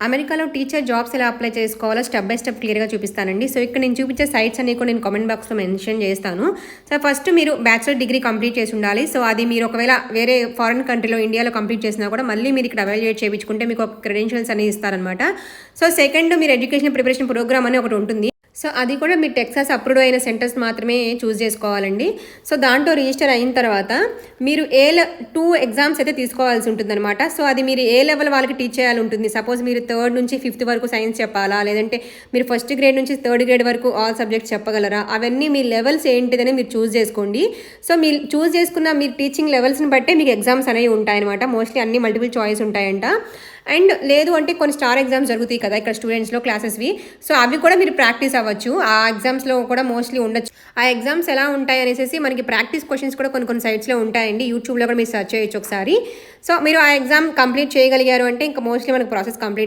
అమెరికాలో teacher jobs ఎలా apply చేసుకోవాలో స్టెప్ బై స్టెప్ క్లియర్గా చూపిస్తానండి. సో ఇక్కడ నేను చూపించే సైట్స్ అన్ని కూడా నేను కామెంట్ బాక్స్లో మెన్షన్ చేస్తాను. సో ఫస్ట్ మీరు బ్యాచిలర్ డిగ్రీ కంప్లీట్ చేసి ఉండాలి. సో అది మీరు ఒకవేళ వేరే ఫారిన్ కంట్రీలో ఇండియాలో కంప్లీట్ చేసినా కూడా మళ్ళీ మీరు ఇక్కడ అవాల్యుయేట్ చేయించుకుంటే మీకు ఒక క్రెడెన్షియల్స్ అనేవి ఇస్తారనమాట. సో సెకండ్ మీరు ఎడ్యుకేషన్ ప్రిపరేషన్ ప్రోగ్రామ్ అని ఒకటి ఉంటుంది. సో అది కూడా మీరు టెక్సాస్ అప్రూవ్డ్ అయిన సెంటర్స్ మాత్రమే చూస్ చేసుకోవాలండి. సో దాంట్లో రిజిస్టర్ అయిన తర్వాత మీరు 2 ఎగ్జామ్స్ అయితే తీసుకోవాల్సి ఉంటుందన్నమాట. సో అది మీరు ఏ లెవెల్ వాళ్ళకి టీచ్ చేయాలి ఉంటుంది. సపోజ్ మీరు 3rd నుంచి 5th వరకు సైన్స్ చెప్పాలా, లేదంటే మీరు 1st గ్రేడ్ నుంచి 3rd గ్రేడ్ వరకు ఆల్ సబ్జెక్ట్స్ చెప్పగలరా, అవన్నీ మీ లెవెల్స్ ఏంటిదని మీరు చూస్ చేసుకోండి. సో మీరు చూస్ చేసుకున్న మీ టీచింగ్ లెవెల్స్ని బట్టే మీకు ఎగ్జామ్స్ అనేవి ఉంటాయన్నమాట. మోస్ట్లీ అన్ని మల్టిపుల్ చాయిస్ ఉంటాయంట. అండ్ లేదు అంటే కొన్ని స్టార్ ఎగ్జామ్స్ జరుగుతాయి కదా ఇక్కడ స్టూడెంట్స్లో క్లాసెస్వి. సో అవి కూడా మీరు ప్రాక్టీస్ అవ్వచ్చు. ఆ ఎగ్జామ్స్లో కూడా మోస్ట్లీ ఉండొచ్చు. ఆ ఎగ్జామ్స్ ఎలా ఉంటాయి అనేసి మనకి ప్రాక్టీస్ క్వశ్చన్స్ కూడా కొన్ని సైట్స్లో ఉంటాయండి. యూట్యూబ్లో కూడా మీరు సెర్చ్ చేయొచ్చు ఒకసారి. సో మీరు ఆ ఎగ్జామ్ కంప్లీట్ చేయగలిగారు అంటే ఇంకా మోస్ట్లీ మనకు ప్రాసెస్ కంప్లీట్